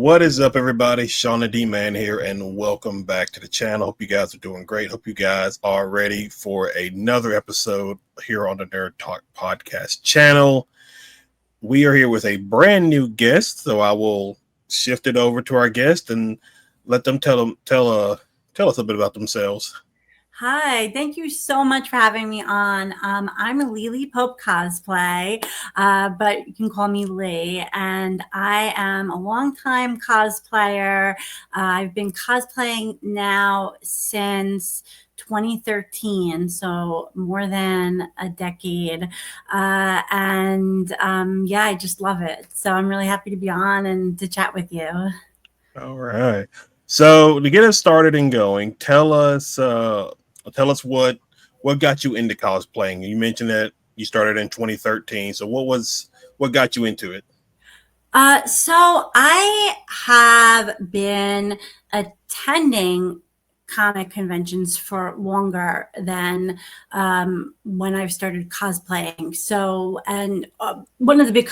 What is up, everybody? Shauna D Man here, and welcome back to the channel. Hope you guys are doing great. Hope you guys are ready for another episode here on the Nerd Talk Podcast channel. We are here with a brand new guest, so I will shift it over to our guest and let them tell us a bit about themselves. Hi, thank you so much for having me on. I'm a Lilipopecosplay, but you can call me Lee, and I am a longtime cosplayer. I've been cosplaying now since 2013, so more than a decade. Yeah, I just love it. So I'm really happy to be on and to chat with you. All right. So to get us started and going, tell us what got you into cosplaying. You mentioned that you started in 2013. So what got you into it? So I have been attending comic conventions for longer than when I've started cosplaying. So, and one of the big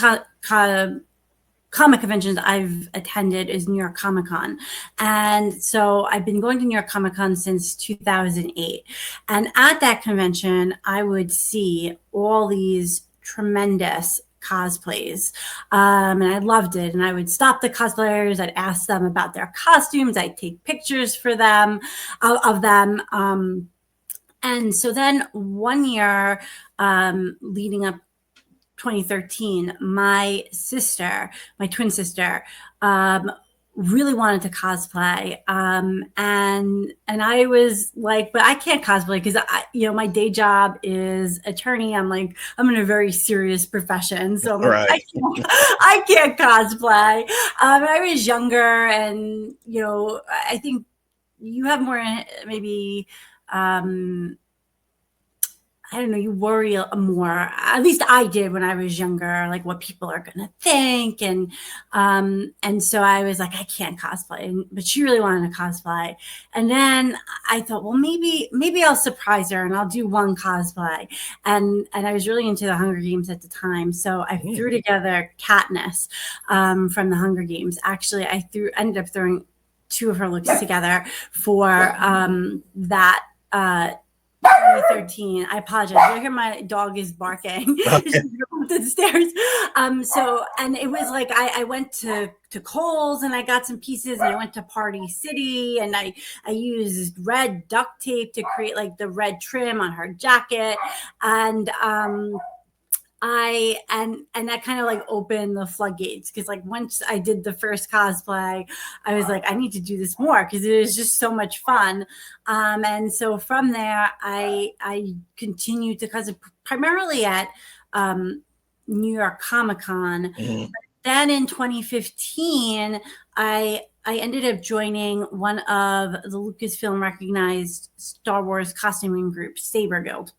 comic conventions I've attended is New York Comic Con. And so I've been going to New York Comic Con since 2008. And at that convention, I would see all these tremendous cosplays. And I loved it. And I would stop the cosplayers. I'd ask them about their costumes. I'd take pictures for them, of them. And so then one year, leading up 2013, my twin sister, really wanted to cosplay. And I was like, but I can't cosplay because my day job is attorney. I'm in a very serious profession. So I'm Right. like, I can't cosplay. I was younger, and, I think you have more, maybe, I don't know, you worry more. At least I did when I was younger, like what people are going to think. And so I was like, I can't cosplay. But she really wanted to cosplay. And then I thought, well, maybe I'll surprise her and I'll do one cosplay. And I was really into the Hunger Games at the time. So I threw together Katniss from the Hunger Games. Actually, ended up throwing two of her looks together for that 2013. I apologize. I hear my dog is barking. Okay. To the stairs. And it was like I went to Kohl's and I got some pieces, and I went to Party City, and I used red duct tape to create like the red trim on her jacket. And that kind of like opened the floodgates, because like once I did the first cosplay, I was like, I need to do this more because it was just so much fun. And so from there, I continued to cosplay primarily at New York Comic Con. Mm-hmm. Then in 2015, I ended up joining one of the Lucasfilm recognized Star Wars costuming groups, Saber Guild.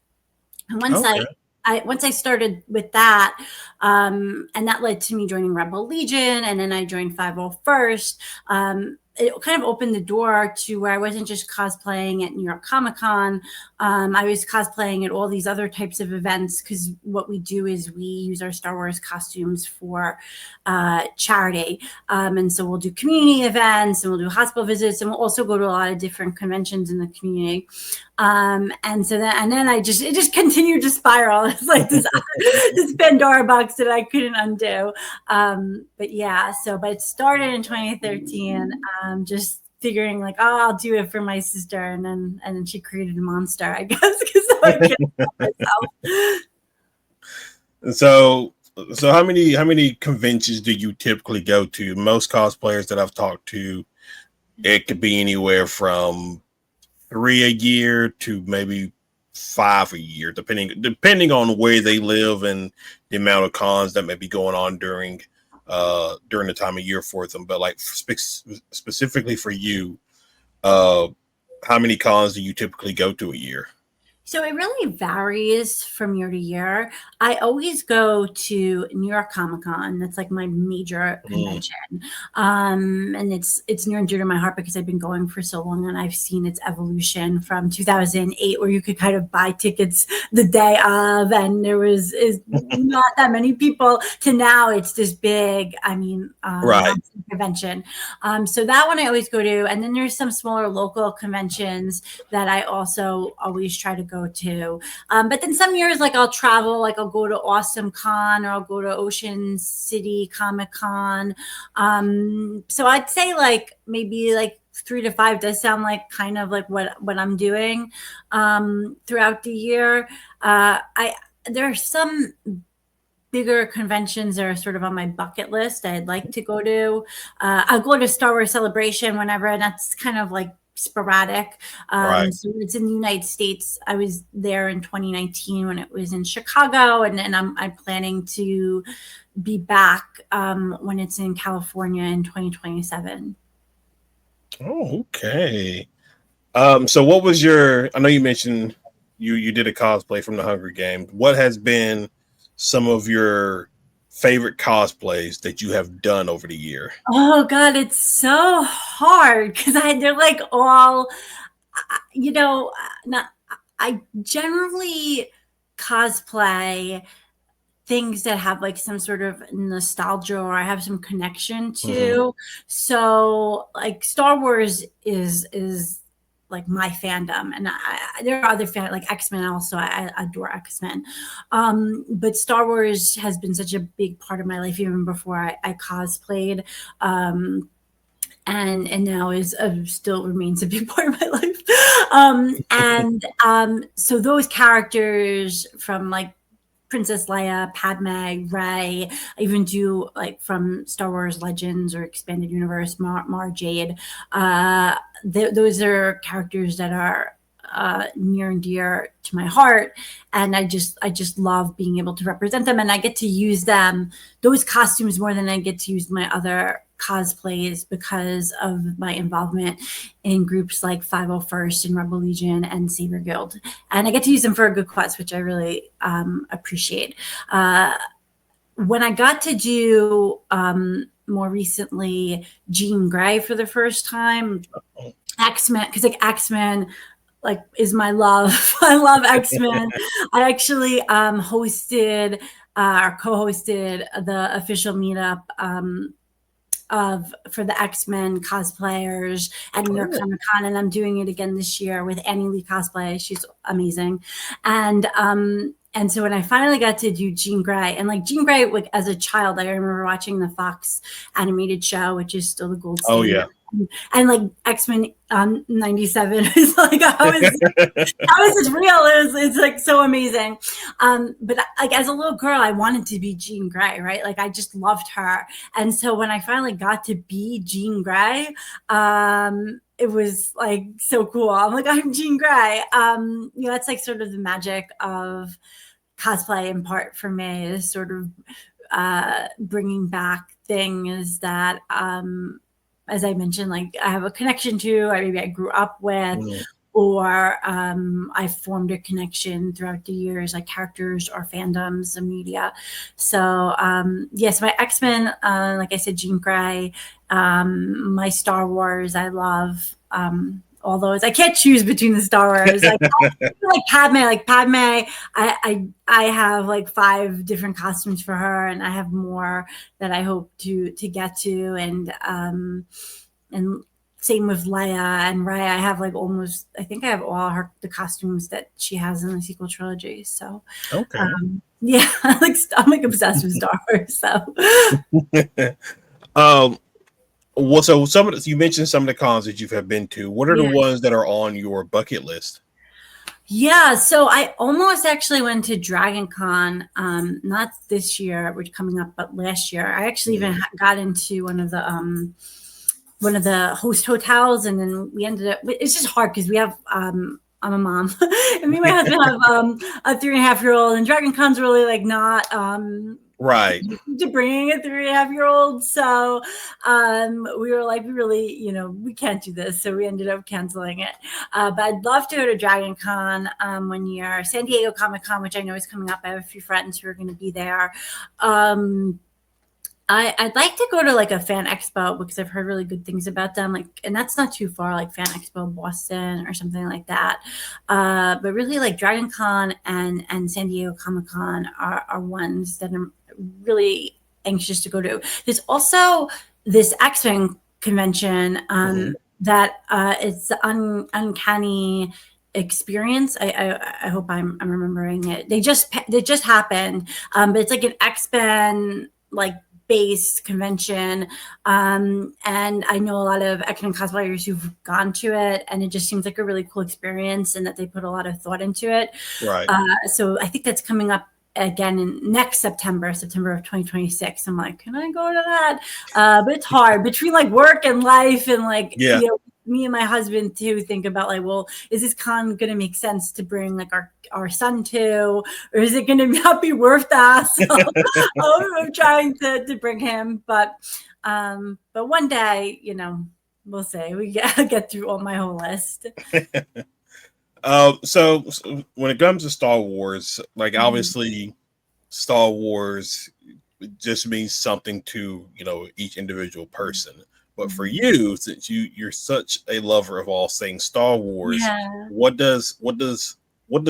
And once I started with that, and that led to me joining Rebel Legion, and then I joined 501st. It kind of opened the door to where I wasn't just cosplaying at New York Comic Con. I was cosplaying at all these other types of events, because what we do is we use our Star Wars costumes for charity. And so we'll do community events, and we'll do hospital visits, and we'll also go to a lot of different conventions in the community. And then it just continued to spiral. It's like this Pandora box that I couldn't undo. But it started in 2013, just figuring like, oh, I'll do it for my sister. And then she created a monster, I guess, because I can't help myself. So how many conventions do you typically go to? Most cosplayers that I've talked to, it could be anywhere from 3 a year to maybe 5 a year, depending on where they live and the amount of cons that may be going on during the time of year for them. But like specifically for you, how many cons do you typically go to a year? So it really varies from year to year. I always go to New York Comic Con. That's like my major Mm, convention, and it's near and dear to my heart because I've been going for so long, and I've seen its evolution from 2008, where you could kind of buy tickets the day of, and there was is not that many people, to now it's this big. I mean, right. massive convention. So that one I always go to, and then there's some smaller local conventions that I also always try to go to. But then some years, like I'll travel, like I'll go to Awesome Con or I'll go to Ocean City Comic Con. So I'd say like maybe like 3 to 5 does sound like kind of like what I'm doing throughout the year. I There are some bigger conventions that are sort of on my bucket list I'd like to go to. I'll go to Star Wars Celebration whenever, and that's kind of like sporadic. Right. So it's in the United States. I was there in 2019 when it was in Chicago, and then I'm planning to be back when it's in California in 2027. Oh, okay. So what was I know you mentioned you did a cosplay from the Hunger Games. What has been some of your favorite cosplays that you have done over the year? Oh God, it's so hard because they're like all, not. I generally cosplay things that have like some sort of nostalgia or I have some connection Hmm. to. So like Star Wars is like my fandom, and there are other like X-Men. Also, I adore X-Men, but Star Wars has been such a big part of my life even before I cosplayed. And now is still remains a big part of my life. And So those characters from like Princess Leia, Padme, Rey. I even do like from Star Wars Legends or Expanded Universe, Mara Jade. Those are characters that are near and dear to my heart, and I just love being able to represent them, and I get to use those costumes more than I get to use my other cosplays because of my involvement in groups like 501st and Rebel Legion and Saber Guild, and I get to use them for a good cause, which I really appreciate. When I got to do more recently Jean Grey for the first time, X-Men, because like X-Men like is my love. I love X-Men. I actually hosted or co-hosted the official meetup of for the X-Men cosplayers at New York Oh, Comic Con, and I'm doing it again this year with Annie Lee Cosplay. She's amazing, and so when I finally got to do Jean Grey, and like Jean Grey, like as a child, I remember watching the Fox animated show, which is still the gold oh standard, yeah. and like X-Men '97 is like how is this real? It's like so amazing. But like as a little girl, I wanted to be Jean Grey, right? Like I just loved her. And so when I finally got to be Jean Grey, it was like so cool. I'm like, I'm Jean Grey. That's like sort of the magic of cosplay in part for me is sort of bringing back things that as I mentioned, like I have a connection to, or maybe I grew up with, Mm, or I formed a connection throughout the years, like characters or fandoms and media. So yes, my X-Men, like I said, Jean Grey, my Star Wars, I love all those. I can't choose between the Star Wars. Like Padme, I have like 5 different costumes for her, and I have more that I hope to get to, and same with Leia and Rey. I have like almost, I think I have all the costumes that she has in the sequel trilogy. So okay. yeah, I'm like obsessed with Star Wars. So um, well, so you mentioned some of the cons that you have been to. What are the yeah. ones that are on your bucket list? Yeah, so I almost actually went to Dragon Con, not this year, which coming up, but last year. I actually even Mm, got into one of the host hotels, and then we ended up. It's just hard because we have. I'm a mom, and me and my husband have a 3.5-year-old, and Dragon Con's really like not Right. to bringing a 3.5-year-old. So we were like, we really, we can't do this. So we ended up canceling it. But I'd love to go to Dragon Con one year, San Diego Comic Con, which I know is coming up. I have a few friends who are going to be there. I'd like to go to like a fan expo because I've heard really good things about them. Like, and that's not too far, like Fan Expo Boston or something like that. But really, like Dragon Con and San Diego Comic Con are ones that I'm really anxious to go to. There's also this X-Men convention that it's uncanny experience. I hope I'm remembering it. They just happened, but it's like an X-Men like based convention, and I know a lot of X-Men cosplayers who've gone to it, and it just seems like a really cool experience, and that they put a lot of thought into it. Right. So I think that's coming up again in next September of 2026. I'm like, can I go to that? But it's hard between like work and life, and like me and my husband too think about like, well, is this con going to make sense to bring like our son to, or is it going to not be worth that? So I'm trying to bring him, but one day, we'll see. We get through all my whole list. So when it comes to Star Wars, like obviously Star Wars just means something to each individual person. But for you, since you're such a lover of all things Star Wars, what does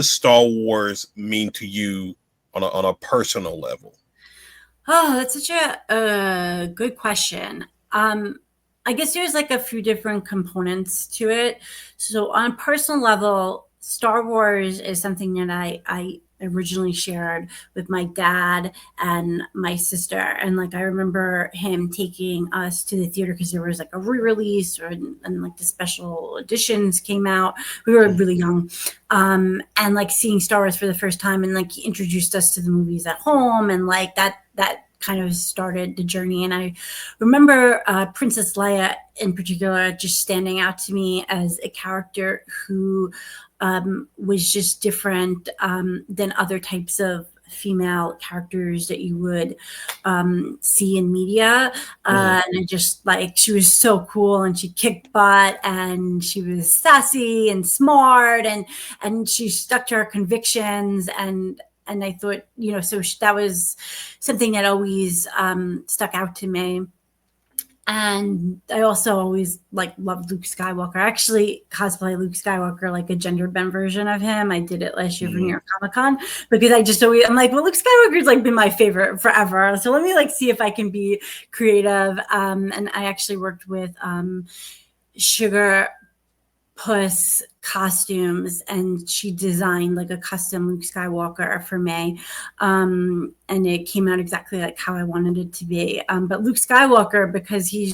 Star Wars mean to you on a personal level? Oh, that's such a good question. I guess there's like a few different components to it. So on a personal level, Star Wars is something that I originally shared with my dad and my sister. And like, I remember him taking us to the theater because there was like a re-release and like the special editions came out. We were really young. And like seeing Star Wars for the first time, and like he introduced us to the movies at home, and like that kind of started the journey. And I remember Princess Leia in particular just standing out to me as a character who was just different than other types of female characters that you would see in media. And I just like, she was so cool, and she kicked butt, and she was sassy and smart, and she stuck to her convictions, and I thought, so that was something that always stuck out to me. And I also always like loved Luke Skywalker. I actually cosplay Luke Skywalker, like a gender bend version of him. I did it last year for New York Comic Con because I'm like, well, Luke Skywalker's like been my favorite forever. So let me like see if I can be creative. And I actually worked with Sugar Puss Costumes, and she designed like a custom Luke Skywalker for me, and it came out exactly like how I wanted it to be. But Luke Skywalker, because he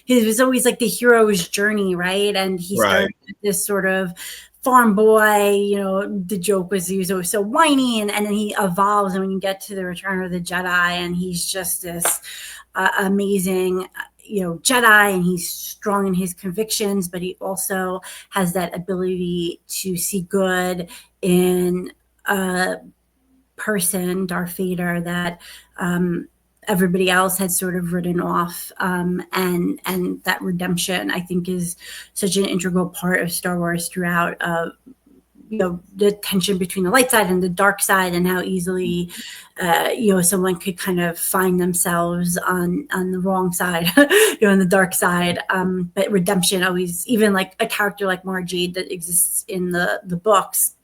was always like the hero's journey, right? And he started with this sort of farm boy, the joke was he was always so whiny, and then he evolves, and when you get to the Return of the Jedi, and he's just this amazing Jedi, and he's strong in his convictions, but he also has that ability to see good in a person, Darth Vader, that everybody else had sort of written off. And that redemption, I think, is such an integral part of Star Wars throughout. The tension between the light side and the dark side, and how easily someone could kind of find themselves on the wrong side, on the dark side. But redemption always, even like a character like Margie that exists in the books,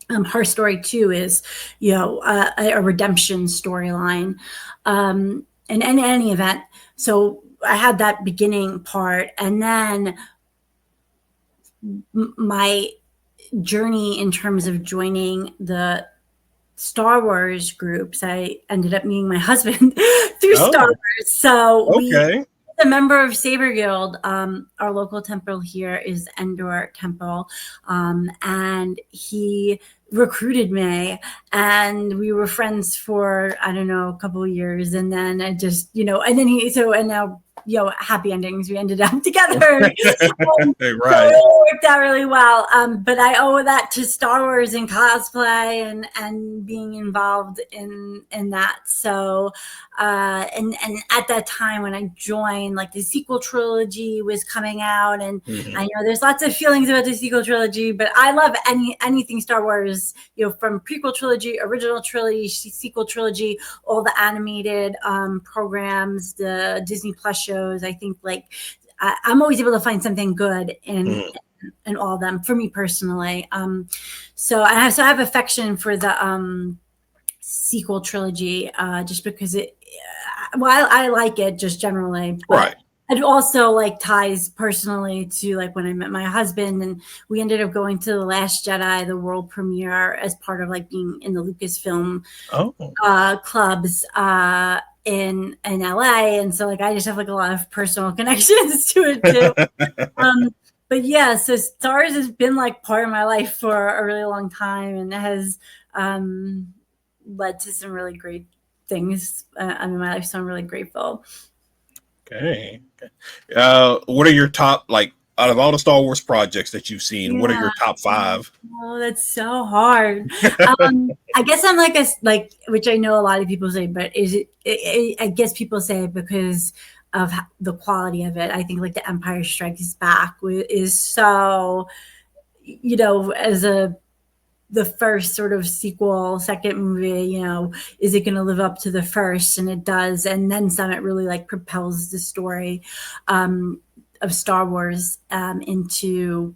her story too is a redemption storyline. In any event, so I had that beginning part, and then my journey in terms of joining the Star Wars groups, I ended up meeting my husband through Star Wars. So we a member of Saber Guild. Our local temple here is Endor Temple, and he recruited me, and we were friends for, I don't know, a couple of years, and then I just, and then and now, happy endings, we ended up together. So it Right. really worked out really well. But I owe that to Star Wars and cosplay, and being involved in that. So and at that time when I joined, like, the sequel trilogy was coming out, and I know there's lots of feelings about the sequel trilogy, but I love anything Star Wars, from prequel trilogy, original trilogy, sequel trilogy, all the animated programs, the Disney Plus shows. I think, like, I'm always able to find something good in all of them, for me personally. So I have affection for the sequel trilogy, just because I like it just generally, but Right. it also, like, ties personally to, like, when I met my husband, and we ended up going to The Last Jedi, the world premiere, as part of, like, being in the Lucasfilm Oh, clubs in LA, and so, like, I just have, like, a lot of personal connections to it too. But yeah, so Star Wars has been, like, part of my life for a really long time, and has led to some really great things in my life. So I'm really grateful. okay. What are your top, like, out of all the Star Wars projects that you've seen? What are Yeah. your top five? Oh, that's so hard. I guess I'm like, which I know a lot of people say, but I guess people say it because of the quality of it. I think, like, the Empire Strikes Back is so, as the first sort of sequel, second movie, is it going to live up to the first? And it does. And then some. It really, like, propels the story of Star Wars into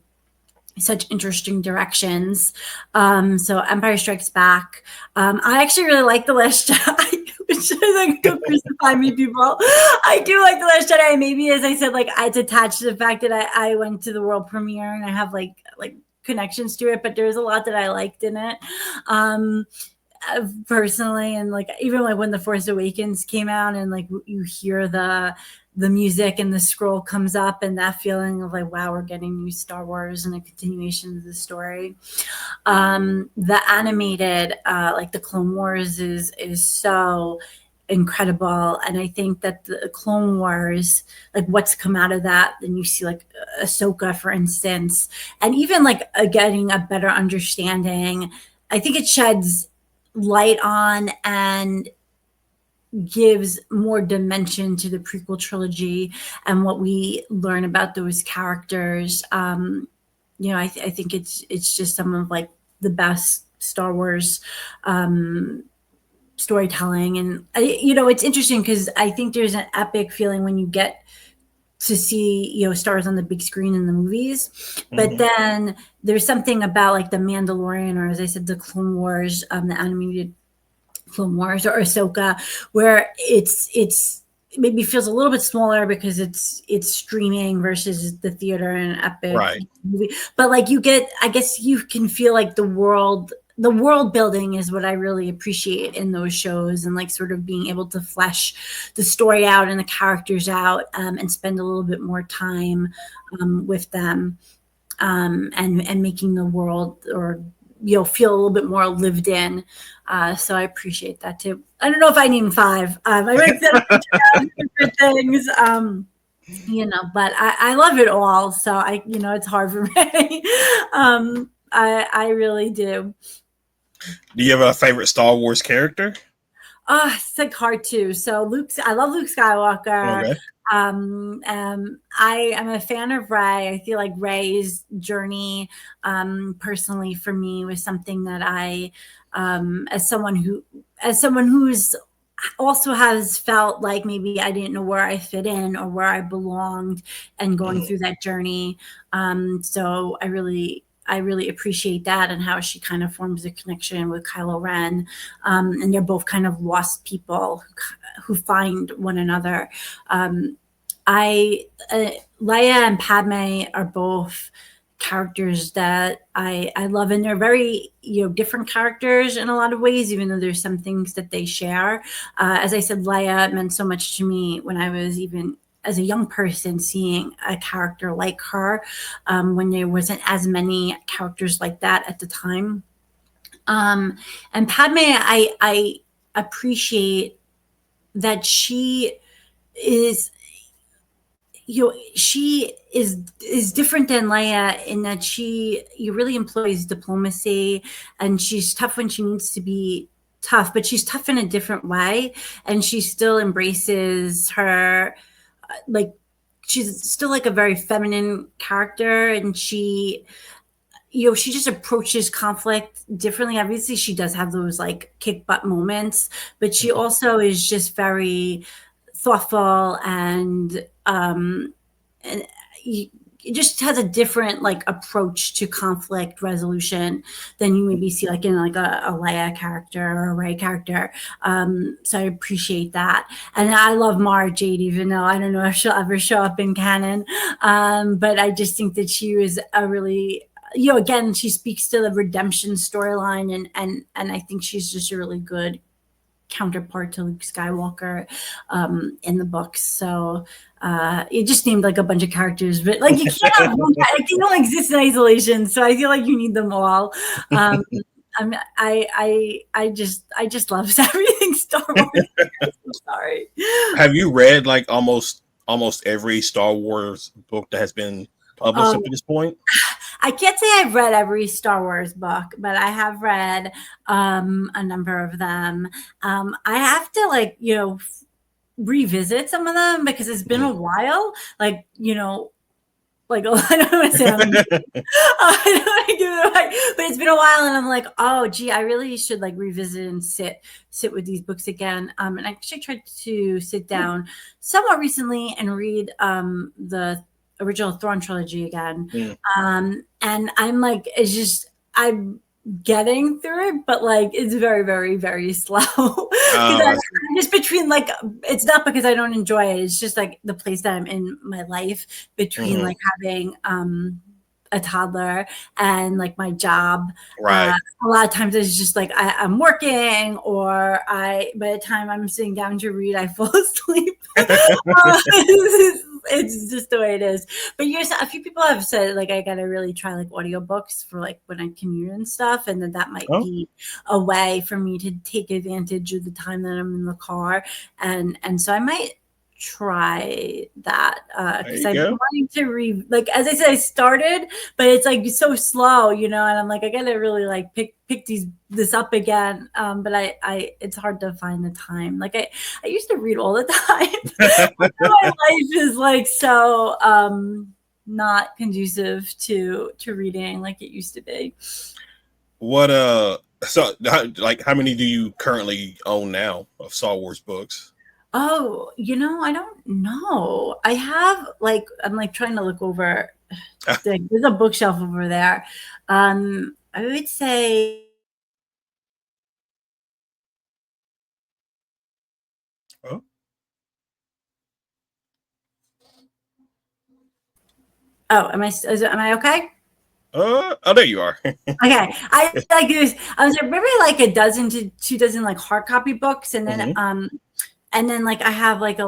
such interesting directions. So Empire Strikes Back. I actually really like The Last Jedi, which is, like, don't crucify me, people. I do like The Last Jedi. Maybe, as I said, like, it's attached to the fact that I went to the world premiere, and I have, like connections to it, but there's a lot that I liked in it. Personally, and, like, even, like, when The Force Awakens came out, and, like, you hear the music and the scroll comes up, and that feeling of, like, wow, we're getting new Star Wars and a continuation of the story. The animated, like, the Clone Wars is so incredible, and I think that the Clone Wars, like, what's come out of that, and you see, like, Ahsoka, for instance, and even, like, getting a better understanding. I think it sheds light on and gives more dimension to the prequel trilogy and what we learn about those characters. I think it's just some of, like, the best Star Wars storytelling, and it's interesting because I think there's an epic feeling when you get to see Star Wars on the big screen in the movies, but then there's something about, like, the Mandalorian, or, as I said, the Clone Wars, the animated Clone Wars, or Ahsoka, where it's maybe feels a little bit smaller because it's streaming versus the theater and epic Right. movie. But, like, I guess you can feel, like, the world building is what I really appreciate in those shows, and, like, sort of being able to flesh the story out and the characters out, and spend a little bit more time with them, and making the world, or feel a little bit more lived in. So I appreciate that too. I don't know if I named five. I like different things. But I love it all. So it's hard for me. I really do. Do you have a favorite Star Wars character? It's, like, hard too. So I love Luke Skywalker. Okay. I am a fan of Rey. I feel like Rey's journey, personally, for me, was something that I, as someone who's also has felt like maybe I didn't know where I fit in or where I belonged, and going through that journey. So I really appreciate that, and how she kind of forms a connection with Kylo Ren, and they're both kind of lost people who find one another. I Leia and Padme are both characters that I love, and they're very different characters in a lot of ways, even though there's some things that they share. As I said, Leia meant so much to me when I was even as a young person, seeing a character like her, when there wasn't as many characters like that at the time. And Padme, I appreciate that is she is different than Leia in that she really employs diplomacy, and she's tough when she needs to be tough, but she's tough in a different way, and she still embraces her, like, she's still like a very feminine character, and she just approaches conflict differently. Obviously, she does have those like kick butt moments, but she also is just very thoughtful and it just has a different like approach to conflict resolution than you maybe see like in like a Leia character or a Rey character. So I appreciate that, and I love Mara Jade, even though I don't know if she'll ever show up in canon. But I just think that she was a really, again, she speaks to the redemption storyline, and I think she's just a really good counterpart to Luke Skywalker in the books. So you just named like a bunch of characters, but like you can't have one, like, they don't exist in isolation. So I feel like you need them all. I just love everything Star Wars. I'm sorry. Have you read like almost every Star Wars book that has been published up to this point? I can't say I've read every Star Wars book, but I have read a number of them. I have to revisit some of them because it's been a while. Like, like I don't want to say I don't want to give it away, but it's been a while, and I'm like, oh, gee, I really should like revisit and sit with these books again. And I actually tried to sit down somewhat recently and read the original Thrawn trilogy again. And I'm like, I'm getting through it, but like it's very, very, very slow. I'm just between like, it's not because I don't enjoy it. It's just like the place that I'm in my life between like having a toddler and like my job. Right. A lot of times it's just like I'm working, or by the time I'm sitting down to read, I fall asleep. It's just the way it is. But a few people have said like I gotta really try like audiobooks for like when I commute and stuff, and that might be a way for me to take advantage of the time that I'm in the car, and so I might try that because I've been wanting to read, like, as I said, I started, but it's like so slow, and I'm like, I gotta really like pick this up again, but I it's hard to find the time. Like I used to read all the time. My life is like so not conducive to reading like it used to be. What so how many do you currently own now of Star Wars books? Oh, I don't know. I have like, I'm like trying to look over. There's a bookshelf over there. I would say. Oh. Oh, am I okay? Oh, there you are. Okay, I like this. I was like maybe like a dozen to 2 dozen like hard copy books, and then like I have like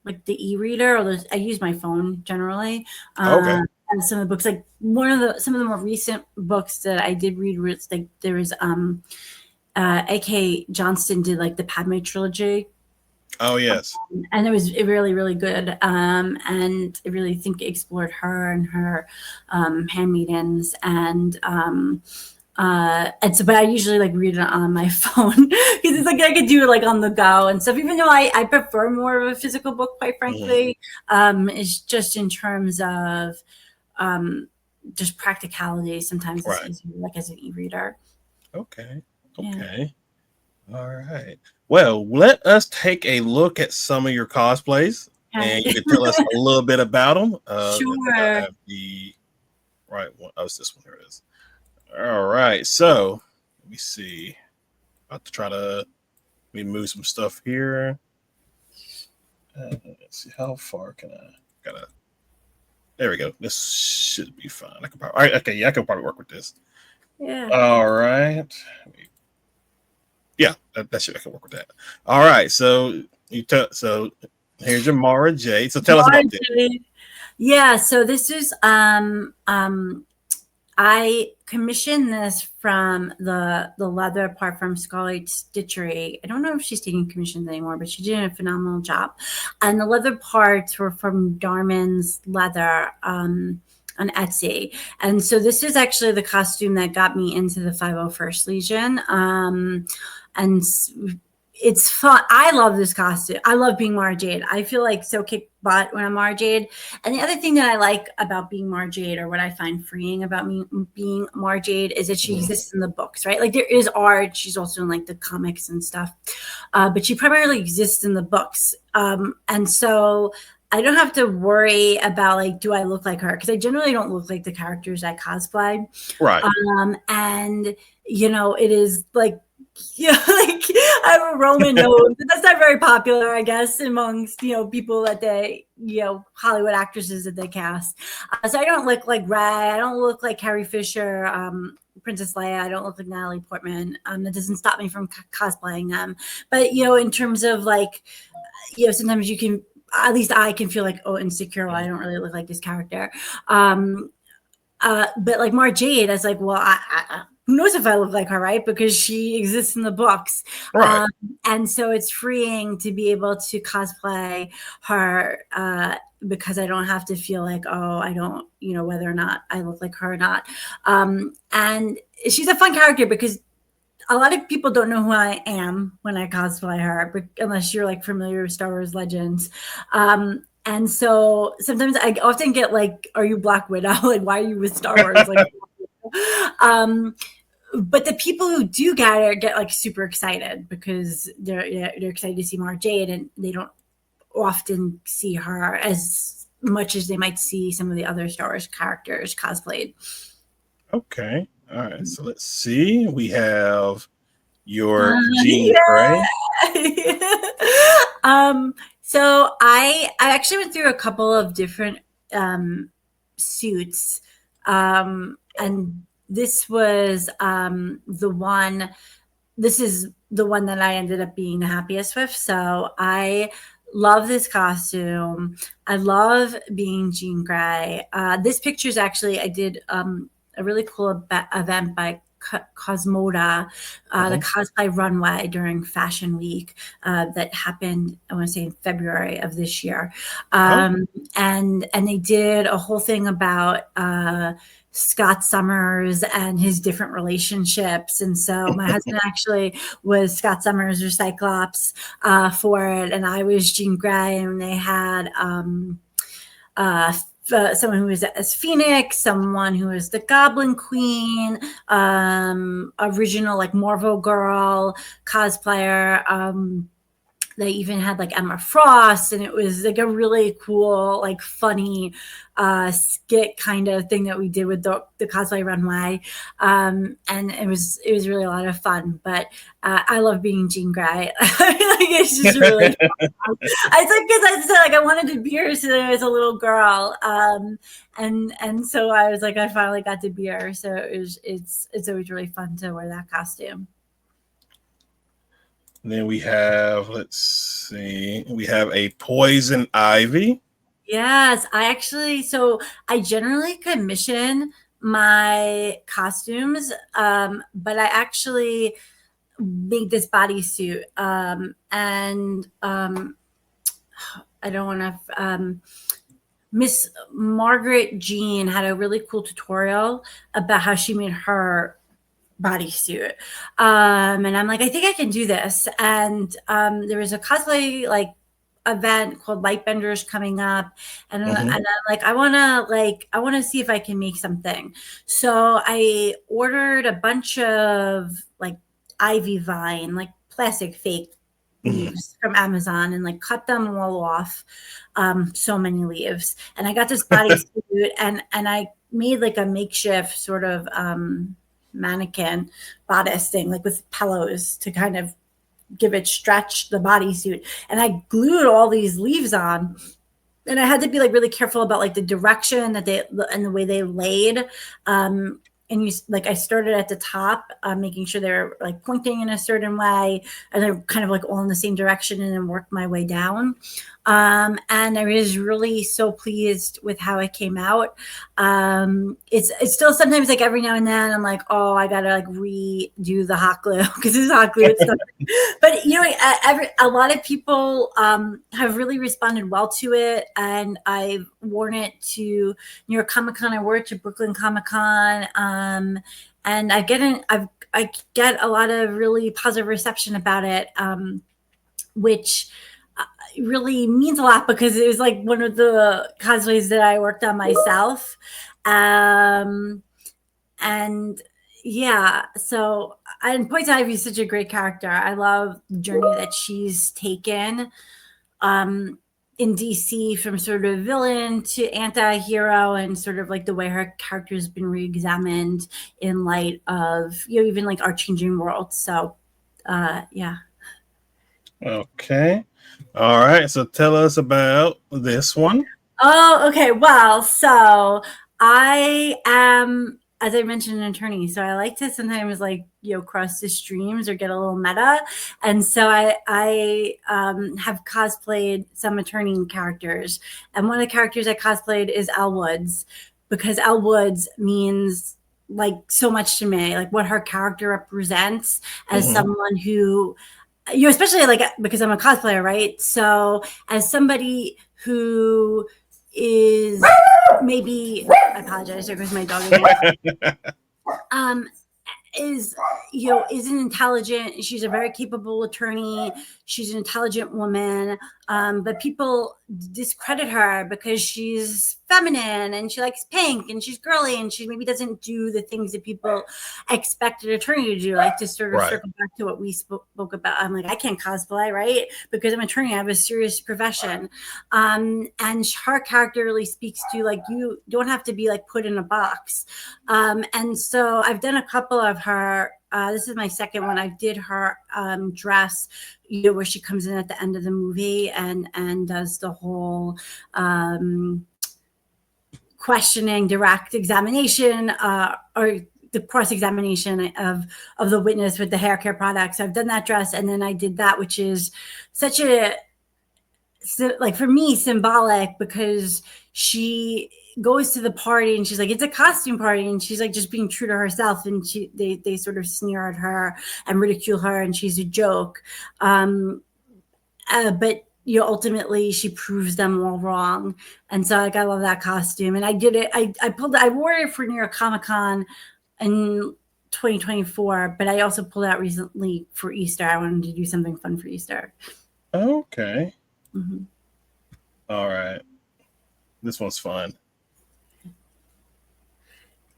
like the e-reader, or I use my phone generally. Okay. And some of the books, like some of the more recent books that I did read was like there was A.K. Johnston did like the Padme trilogy. Oh yes. And it was really, really good. And I really think it explored her and her handmaidens, and so, but I usually like read it on my phone because it's like I could do it like on the go and stuff. Even though I prefer more of a physical book, quite frankly, it's just in terms of just practicality. Sometimes it's easier, like as an e-reader. Okay. Okay. Yeah. All right. Well, let us take a look at some of your cosplays, and you can tell us a little bit about them. Sure. I have the right one. Oh, it's this one. Here it is. All right. So let me see. About to try to move some stuff here. Let's see, how far can I? There we go. This should be fine. I can probably. All right. Okay. Yeah, I can probably work with this. Yeah. All right. Yeah, that should, I can work with that. All right, so so here's your Mara Jade. So tell us about this. Yeah, so this is I commissioned this from the leather part from Scarlet Stitchery. I don't know if she's taking commissions anymore, but she did a phenomenal job. And the leather parts were from Darman's Leather on Etsy. And so this is actually the costume that got me into the 501st Legion. And it's fun. I love this costume. I love being Mara Jade. I feel like so kick butt when I'm Mara Jade. And the other thing that I like about being Mara Jade, or what I find freeing about me being Mara Jade, is that she exists in the books, right? Like there is art. She's also in like the comics and stuff, but she primarily exists in the books. And so I don't have to worry about like, do I look like her? Because I generally don't look like the characters I cosplay. Right. And it is like, like I have a Roman nose, but that's not very popular, I guess, amongst people that they Hollywood actresses that they cast. So I don't look like Ray. I don't look like Carrie Fisher, Princess Leia. I don't look like Natalie Portman. That doesn't stop me from cosplaying them. But in terms of like, sometimes you can. At least I can feel like, insecure. Well, I don't really look like this character. But like Mara Jade, I was like, well, I who knows if I look like her, right? Because she exists in the books. Right. And so it's freeing to be able to cosplay her because I don't have to feel like, I don't, whether or not I look like her or not. And she's a fun character because a lot of people don't know who I am when I cosplay her, unless you're like familiar with Star Wars Legends. And so sometimes I often get like, "Are you Black Widow? Like, why are you with Star Wars?" Like, but the people who do get like super excited because they're excited to see Mara Jade, and they don't often see her as much as they might see some of the other Star Wars characters cosplayed. Okay. All right. So let's see. We have your Jean Grey. So I actually went through a couple of different suits, and this was the one. This is the one that I ended up being the happiest with. So I love this costume. I love being Jean Grey. This picture is actually, I did a really cool event by Cosmoda, the cosplay runway during Fashion Week that happened, I want to say in February of this year. And they did a whole thing about Scott Summers and his different relationships. And so my husband actually was Scott Summers or Cyclops for it. And I was Jean Grey, and they had someone who was as Phoenix, someone who was the Goblin Queen, original like Marvel Girl cosplayer. They even had like Emma Frost, and it was like a really cool, like funny skit kind of thing that we did with the cosplay runway, and it was really a lot of fun. But I love being Jean Grey. Like, it's just really fun. I think because I said like I wanted to be her since I was a little girl, and so I was like I finally got to be her. So it's always really fun to wear that costume. And then we have, let's see, we have a Poison Ivy. Yes, so I generally commission my costumes, but I actually made this bodysuit, and I don't want to. Miss Margaret Jean had a really cool tutorial about how she made her bodysuit, and I'm like, I think I can do this. And there was a cosplay like event called Lightbenders coming up, and I'm like, I want to see if I can make something. So I ordered a bunch of like ivy vine, like plastic fake leaves from Amazon, and like cut them all off, so many leaves. And I got this bodysuit, and I made like a makeshift sort of mannequin bodice thing, like with pillows to kind of give it stretch the bodysuit. And I glued all these leaves on, and I had to be like really careful about like the direction that they and the way they laid. And I started at the top, making sure they're like pointing in a certain way, and they're kind of like all in the same direction, and then worked my way down. And I was really so pleased with how it came out. It's still sometimes like every now and then I'm like, oh, I gotta like redo the hot glue because it's hot glue. It's not. But a lot of people have really responded well to it, and I've worn it to New York Comic Con. I wore it to Brooklyn Comic Con, and I get a lot of really positive reception about it, which really means a lot because it was like one of the cosplays that I worked on myself. And yeah, so and Poison Ivy is such a great character. I love the journey that she's taken in DC from sort of villain to anti-hero, and sort of like the way her character has been re-examined in light of even like our changing world. So yeah. Okay. All right. So tell us about this one. Oh, okay. Well, so I am, as I mentioned, an attorney. So I like to sometimes like, cross the streams or get a little meta. And so I have cosplayed some attorney characters. And one of the characters I cosplayed is Elle Woods, because Elle Woods means like so much to me, like what her character represents as someone who, especially like because I'm a cosplayer, right? So as somebody who is maybe, I apologize, there goes my dog again. Is an intelligent, she's a very capable attorney, she's an intelligent woman, but people discredit her because she's feminine and she likes pink and she's girly and she maybe doesn't do the things that people expect an attorney to do, like to sort of circle back to what we spoke about. I'm like, I can't cosplay, right? Because I'm an attorney, I have a serious profession. And her character really speaks to like, you don't have to be like put in a box. And so I've done a couple of her, this is my second one. I did her dress, where she comes in at the end of the movie and does the whole questioning, direct examination, or the cross-examination of the witness with the hair care products. So I've done that dress, and then I did that, which is such a, like for me, symbolic, because she goes to the party and she's like, it's a costume party, and she's like just being true to herself, and they sort of sneer at her and ridicule her, and she's a joke, but ultimately she proves them all wrong. And so like I love that costume, and I did it, I wore it for New York Comic Con in 2024, but I also pulled out recently for Easter. I wanted to do something fun for Easter. Okay. All right. This one's fun.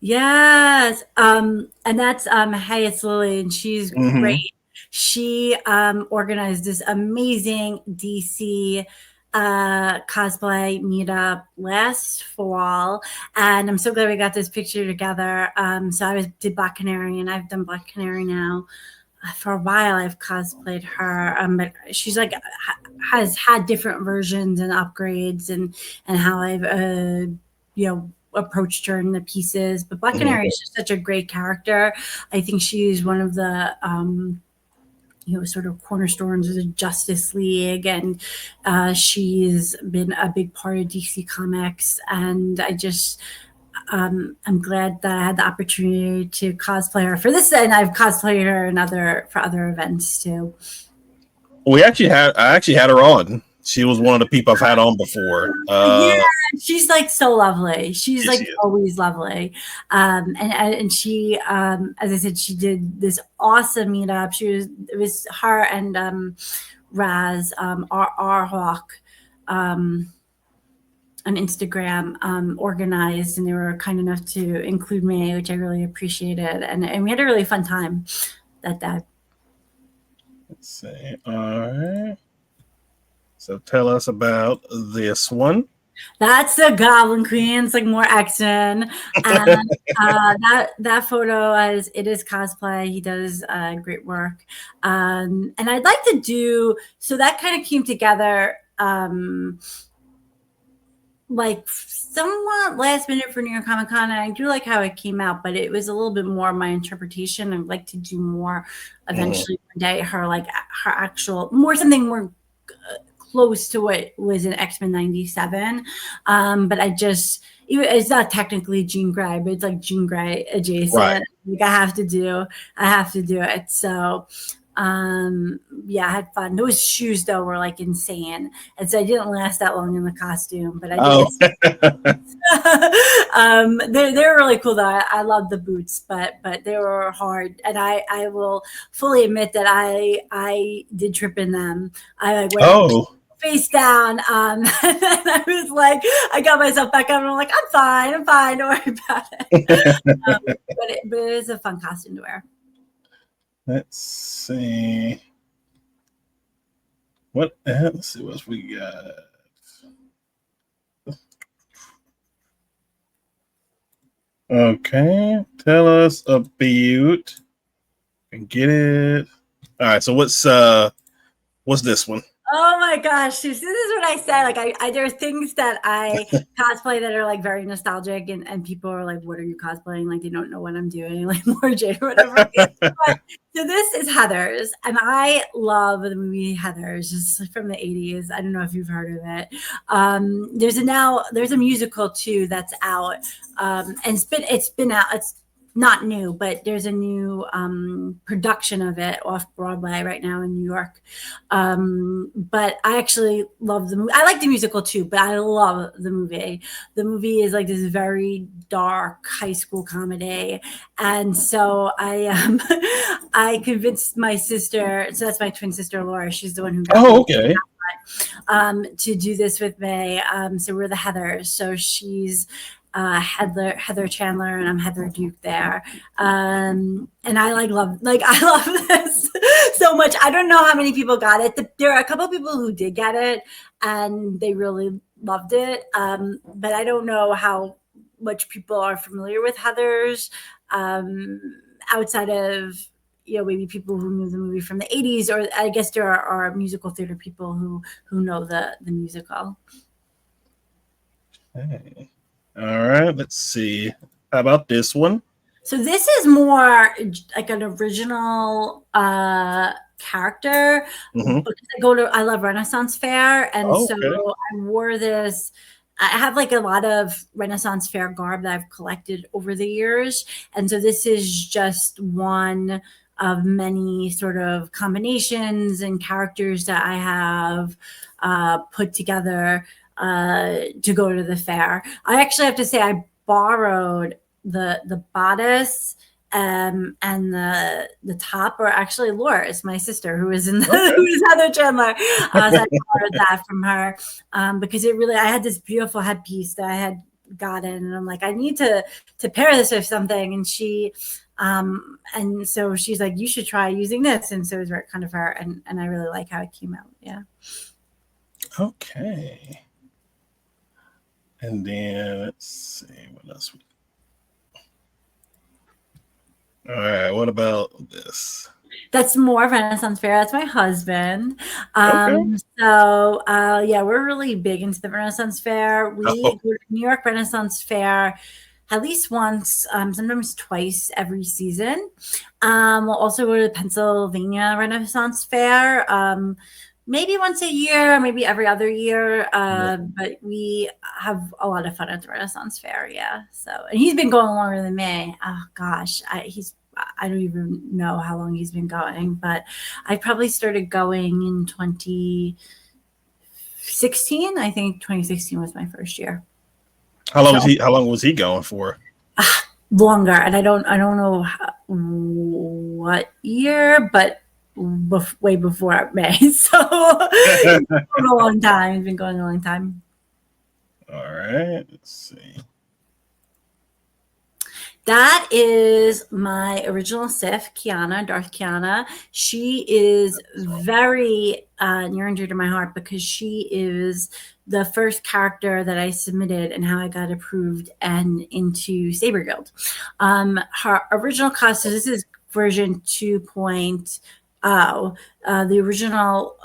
Yes. And that's hey, it's Lily, and she's great. She organized this amazing DC cosplay meetup last fall, and I'm so glad we got this picture together. So I did Black Canary, and I've done Black Canary now for a while. I've cosplayed her, but she's like has had different versions and upgrades, and how I've approached her in the pieces. But Black Canary is just such a great character. I think she's one of the sort of cornerstones of the Justice League, and she's been a big part of DC Comics. And I just I'm glad that I had the opportunity to cosplay her for this, and I've cosplayed her for other events too. I actually had her on. She was one of the people I've had on before. Yeah, she's like so lovely. She's like she always lovely. And she, as I said, she did this awesome meetup. It was her and Raz, our Hawk, on Instagram, organized, and they were kind enough to include me, which I really appreciated. And we had a really fun time that day. Let's see. All right. So tell us about this one. That's the Goblin Queen. It's like more action. And that photo it is cosplay. He does great work. And I'd like to do, so that kind of came together like somewhat last minute for New York Comic Con. And I do like how it came out, but it was a little bit more my interpretation. I'd like to do more eventually one day, her actual, something more close to what was in X-Men 97. But it's not technically Jean Grey, but it's like Jean Grey Right. adjacent. Like I have to do it. So yeah, I had fun. Those shoes though were like insane. And so I didn't last that long in the costume, but I did Oh. get they're really cool though. I love the boots, but they were hard, and I will fully admit that I did trip in them. I like went Oh. face down, and I was like, I got myself back up, and I'm like, I'm fine, don't worry about it. But it is a fun costume to wear. Let's see. Let's see what we got. Okay, tell us about and get it. All right, so what's this one? Oh my gosh, this is what I said. Like there are things that I cosplay that are like very nostalgic, and people are like, "What are you cosplaying?" Like they don't know what I'm doing, like more Jade or whatever. But, so this is Heathers, and I love the movie Heathers, just from the '80s. I don't know if you've heard of it. There's a musical too that's out, and it's been out. It's not new, but there's a new production of it off Broadway right now in New York. But I actually love the movie. I like the musical too, but I love the movie. The movie is like this very dark high school comedy, and so I convinced my sister. So that's my twin sister Laura. She's the one who got me. Okay. To do this with me. So we're the Heathers. So she's Heather Chandler, and I'm Heather Duke there. And I love this so much. I don't know how many people got it. There are a couple of people who did get it, and they really loved it. But I don't know how much people are familiar with Heathers outside of maybe people who knew the movie from the 80s, or I guess there are musical theater people who know the musical. Okay. All right, let's see. How about this one? So this is more like an original character because I love Renaissance Fair, and so I wore this. I have like a lot of Renaissance Fair garb that I've collected over the years, and so this is just one of many sort of combinations and characters that I have put together to go to the fair. I actually have to say I borrowed the bodice and the top are actually Laura's, my sister, who is who is Heather Chandler. So I borrowed that from her because I had this beautiful headpiece that I had gotten, and I'm like, I need to pair this with something, and she and so she's like, you should try using this, and so it was kind of her, and I really like how it came out. Yeah. Okay. And then let's see what else. All right. What about this? That's more Renaissance Fair. That's my husband. So yeah, we're really big into the Renaissance Fair. We go to New York Renaissance Fair at least once, sometimes twice every season. We'll also go to the Pennsylvania Renaissance Fair. Maybe once a year, maybe every other year. But we have a lot of fun at the Renaissance Fair. Yeah. So, and he's been going longer than me. Oh gosh, I don't even know how long he's been going, but I probably started going in 2016. I think 2016 was my first year. How long was he going for? Longer, and I don't know what year, but way before May. So it's been a long time. It's been going a long time. All right. Let's see. That is my original Sif, Kiana, Darth Kiana. She is very near and dear to my heart because she is the first character that I submitted and how I got approved and into Saber Guild. Her original costume, this is version 2.0. The original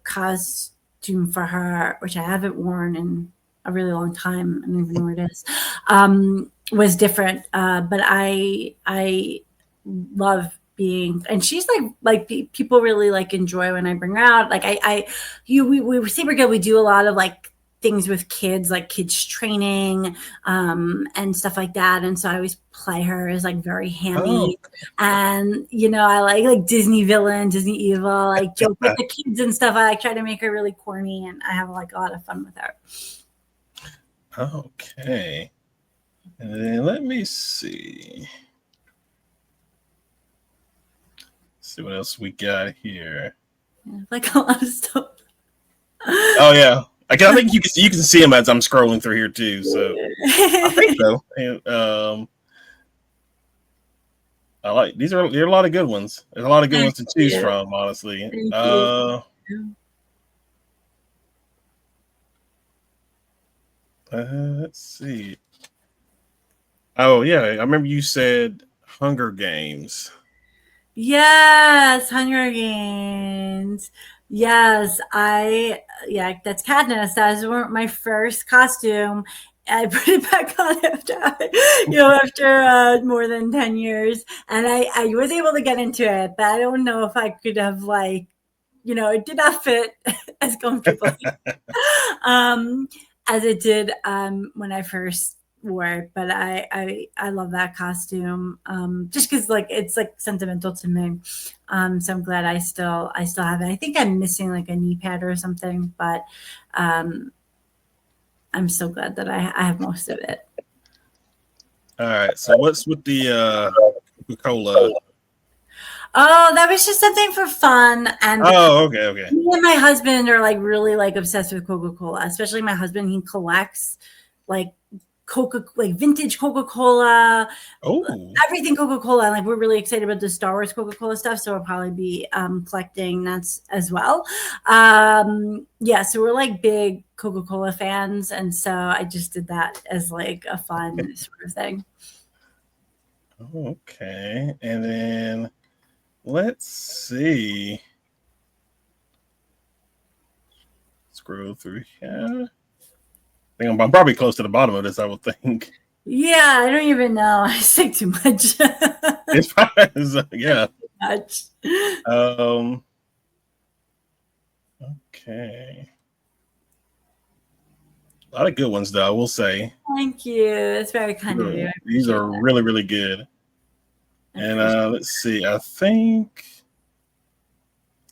costume for her, which I haven't worn in a really long time, I don't even know where it is, was different. But I love being, and she's like people really like enjoy when I bring her out. Like we super good. We do a lot of like things with kids, like kids training, and stuff like that. And so I always play her as like very hammy, and I like Disney villain, Disney evil, like joke with the kids and stuff. I like try to make her really corny, and I have like a lot of fun with her. Okay. And then let me see. See what else we got here. Yeah, like a lot of stuff. Oh yeah, I think you can see them as I'm scrolling through here too. So I think so. And, I like these are there are a lot of good ones. There's a lot of good ones to choose from, honestly. Let's see. Oh yeah, I remember you said Hunger Games. Yes, Hunger Games. Yes, that's Katniss. That was my first costume. I put it back on after more than 10 years. And I was able to get into it, but I don't know if I could have it did not fit as comfortably as it did when I first wore it. But I love that costume just because like it's like sentimental to me. So I'm glad I still have it. I think I'm missing like a knee pad or something, but I'm so glad that I have most of it. All right. So what's with the Coca-Cola? Oh, that was just something for fun. And okay. Me and my husband are like really like obsessed with Coca-Cola, especially my husband. He collects like vintage Coca-Cola, everything Coca-Cola. And like we're really excited about the Star Wars Coca-Cola stuff, so we'll probably be collecting that as well. So we're like big Coca-Cola fans, and so I just did that as like a fun sort of thing. Okay, and then let's see. Scroll through here. I think I'm probably close to the bottom of this, I would think. Yeah, I don't even know. I say too much. It's probably, yeah. Too much. Okay. A lot of good ones, though, I will say. Thank you. It's very kind of you. These are really, really good. And let's see. I think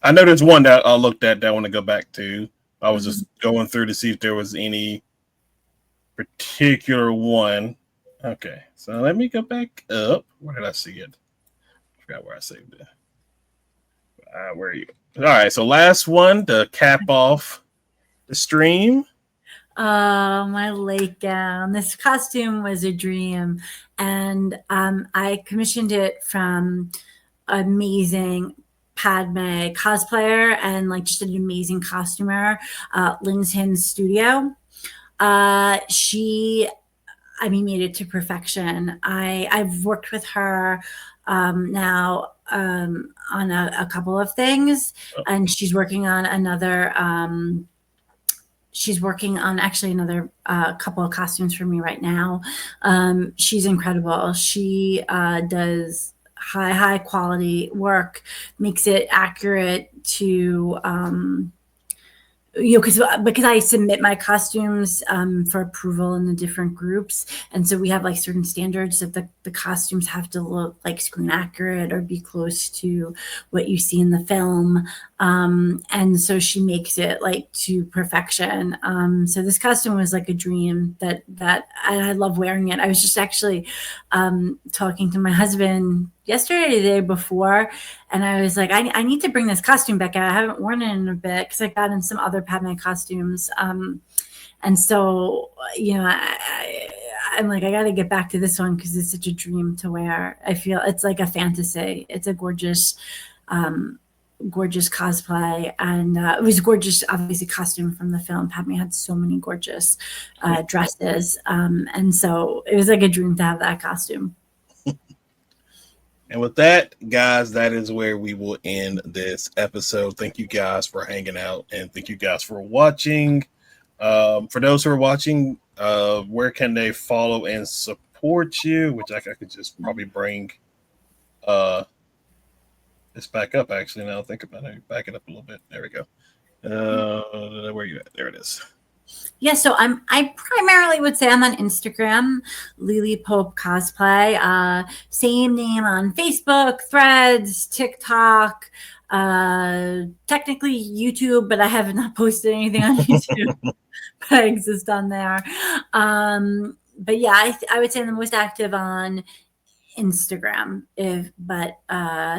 I know there's one that I looked at that I want to go back to. I was just going through to see if there was any particular one. Okay, so let me go back up. Where did I see it? I forgot where I saved it. Where are you? All right, so last one to cap off the stream. Oh, my lake gown. This costume was a dream. And I commissioned it from amazing Padme cosplayer and like just an amazing costumer, Lynn's Hin's studio. She made it to perfection. I've worked with her now on a couple of things, and she's working on another. She's working on actually another couple of costumes for me right now. She's incredible. She does high quality work, makes it accurate to because I submit my costumes for approval in the different groups, and so we have like certain standards that the costumes have to look like screen accurate or be close to what you see in the film, and so she makes it like to perfection. So this costume was like a dream that and I love wearing it. I was just actually talking to my husband yesterday, the day before, and I was like, I need to bring this costume back out. I haven't worn it in a bit because I've gotten some other Padme costumes. And so, I'm like, I got to get back to this one because it's such a dream to wear. I feel it's like a fantasy. It's a gorgeous cosplay, and it was gorgeous, obviously, costume from the film. Padme had so many gorgeous dresses, and so it was like a dream to have that costume. And with that, guys, that is where we will end this episode. Thank you guys for hanging out, and thank you guys for watching. For those who are watching, where can they follow and support you? Which I could just probably bring It's back up actually. Now think about it. Back it up a little bit. There we go. Where are you at? There it is. Yeah, so I primarily would say I'm on Instagram, Lilipopecosplay. Same name on Facebook, Threads, TikTok, technically YouTube, but I have not posted anything on YouTube. But I exist on there. But yeah, I would say I'm the most active on Instagram. But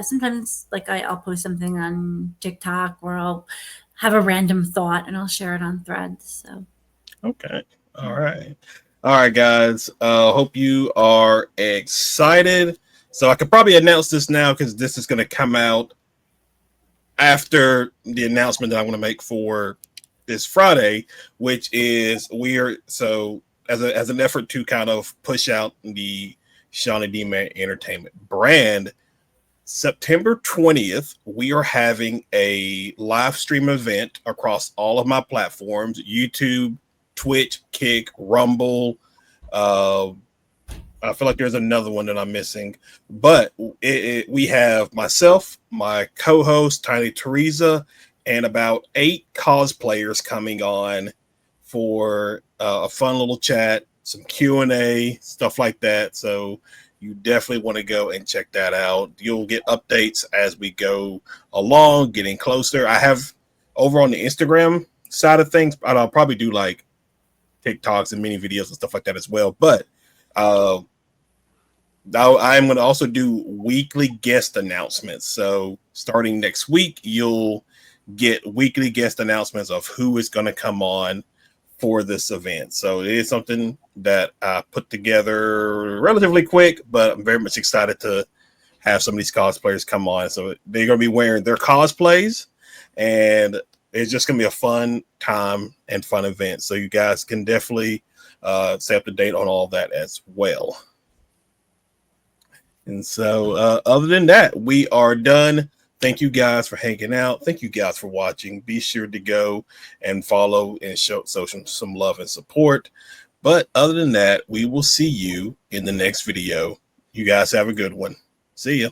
sometimes like I'll post something on TikTok, or I'll have a random thought and I'll share it on Threads. So. Okay. All right. All right, guys. Hope you are excited. So I could probably announce this now because this is going to come out after the announcement that I want to make for this Friday, which is as an effort to kind of push out the Shawnee D Man Entertainment brand. September 20th, we are having a live stream event across all of my platforms: YouTube, Twitch, Kick, Rumble. I feel like there's another one that I'm missing, but we have myself, my co-host Tiny Teresa, and about 8 cosplayers coming on for a fun little chat, some Q&A, stuff like that. So you definitely want to go and check that out. You'll get updates as we go along, getting closer. I have over on the Instagram side of things, I'll probably do like TikToks and mini videos and stuff like that as well. But I'm going to also do weekly guest announcements. So starting next week, you'll get weekly guest announcements of who is going to come on for this event. So it is something that I put together relatively quick, but I'm very much excited to have some of these cosplayers come on. So they're going to be wearing their cosplays, and it's just going to be a fun time and fun event. So you guys can definitely stay up to date on all that as well. And so other than that, we are done. Thank you guys for hanging out. Thank you guys for watching. Be sure to go and follow and show some love and support. But other than that, we will see you in the next video. You guys have a good one. See ya.